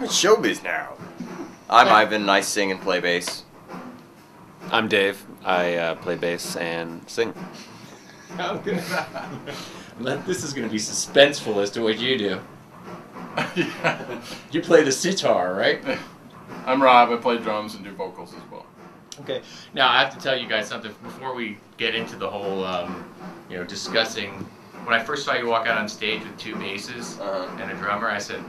It's showbiz now. I'm Ivan and I sing and play bass. I'm Dave. I play bass and sing. This is going to be suspenseful as to what you do. Yeah. You play the sitar, right? I'm Rob. I play drums and do vocals as well. Okay. Now I have to tell you guys something before we get into the whole, discussing. When I first saw you walk out on stage with two basses and a drummer, I said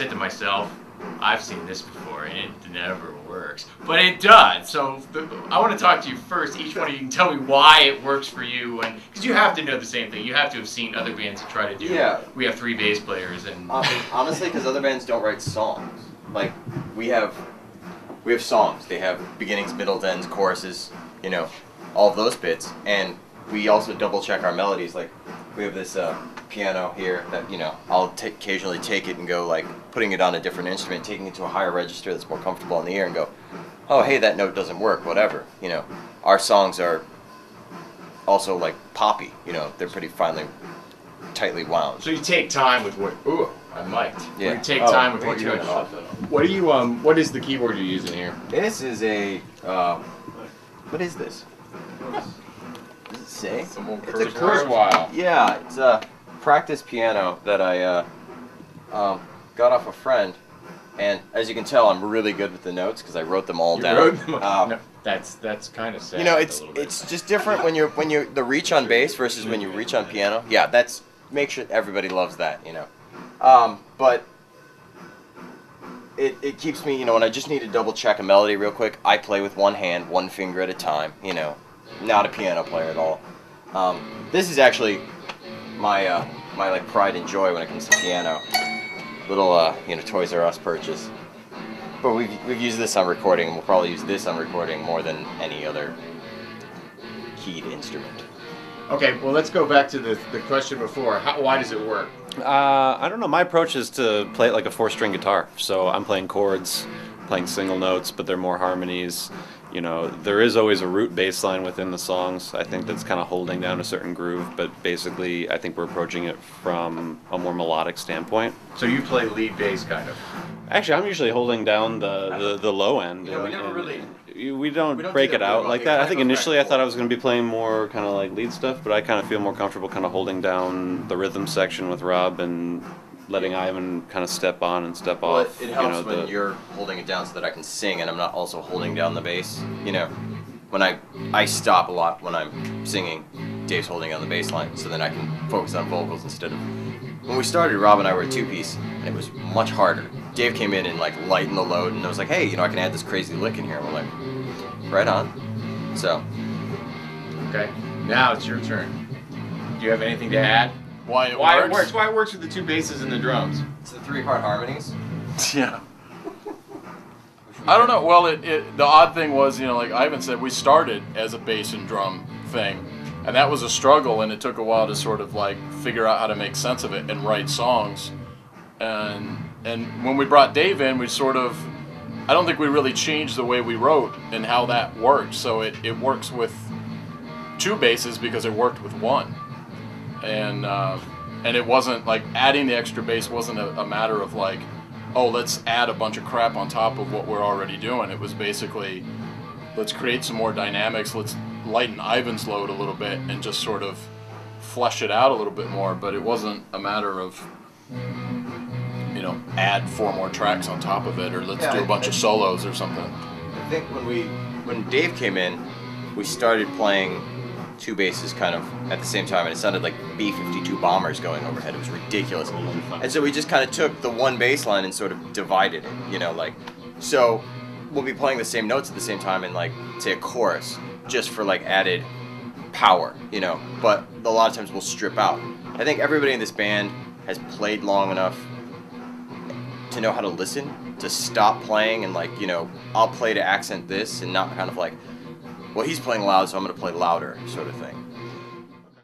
to myself, I've seen this before and it never works. But it does. So I want to talk to you first. Each one of you can tell me why it works for you, and because you have to know the same thing. You have to have seen other bands that try to do. Yeah. We have 3 bass players, and honestly, because other bands don't write songs. Like we have songs. They have beginnings, middles, ends, choruses. You know, all of those bits, and we also double check our melodies. Like we have this piano here that I'll occasionally take it and go like putting it on a different instrument, taking it to a higher register that's more comfortable in the ear, and go, oh hey, that note doesn't work. Whatever. Our songs are also like poppy. They're pretty tightly wound. so you take time with what? Ooh, I'm mic'd. Yeah. You take time with me what you're too. doing. What do you What is the keyboard you're using here? This is a what is this? Does it say? Some old It's a Kurzweil. Yeah, it's a practice piano that I got off a friend, and as you can tell, I'm really good with the notes because I wrote them all You down. wrote them up. No, that's kind of sad. It's just different when you're the reach on bass versus when you reach on piano. Yeah, make sure everybody loves that. But it keeps me, when I just need to double check a melody real quick, I play with one hand, one finger at a time. Not a piano player at all. This is actually my like pride and joy when it comes to piano. Little Toys R Us purchase. But we've used this on recording, and we'll probably use this on recording more than any other keyed instrument. Okay, well let's go back to the question before. Why does it work? I don't know. My approach is to play it like a 4-string guitar. So I'm playing chords, playing single notes, but they're more harmonies. There is always a root bass line within the songs. I think that's kind of holding down a certain groove, but basically I think we're approaching it from a more melodic standpoint. So you play lead bass, kind of. Actually, I'm usually holding down the low end. We never really... We don't break do it that out real like well. that. I think initially I thought I was going to be playing more kind of like lead stuff, but I kind of feel more comfortable kind of holding down the rhythm section with Rob and letting Ivan kind of step on and step off. It helps when you're holding it down so that I can sing and I'm not also holding down the bass. When I stop a lot when I'm singing, Dave's holding on the bass line, so then I can focus on vocals instead of... When we started, Rob and I were a 2-piece, and it was much harder. Dave came in and like lightened the load, and I was like, hey, I can add this crazy lick in here. And we're like, right on. So. Okay, now it's your turn. Do you have anything to add? Why it works? Why it works with the 2 basses and the drums? It's the 3-part harmonies. Yeah. I don't know. Well, the odd thing was, like Ivan said, we started as a bass and drum thing, and that was a struggle, and it took a while to sort of like figure out how to make sense of it and write songs. And when we brought Dave in, we sort of, I don't think we really changed the way we wrote and how that worked. So it works with 2 basses because it worked with 1. And it wasn't like adding the extra bass wasn't a matter of like, oh, let's add a bunch of crap on top of what we're already doing. It was basically, let's create some more dynamics, let's lighten Ivan's load a little bit and just sort of flesh it out a little bit more. But it wasn't a matter of, add 4 more tracks on top of it, or let's do a bunch of solos or something. I think when Dave came in, we started playing 2 basses kind of at the same time, and it sounded like B-52 bombers going overhead. It was ridiculous. And so we just kind of took the 1 bass line and sort of divided it, so we'll be playing the same notes at the same time in like, say, a chorus, just for like added power, but a lot of times we'll strip out. I think everybody in this band has played long enough to know how to listen, to stop playing and like, I'll play to accent this and not kind of like, well, he's playing loud, so I'm going to play louder, sort of thing.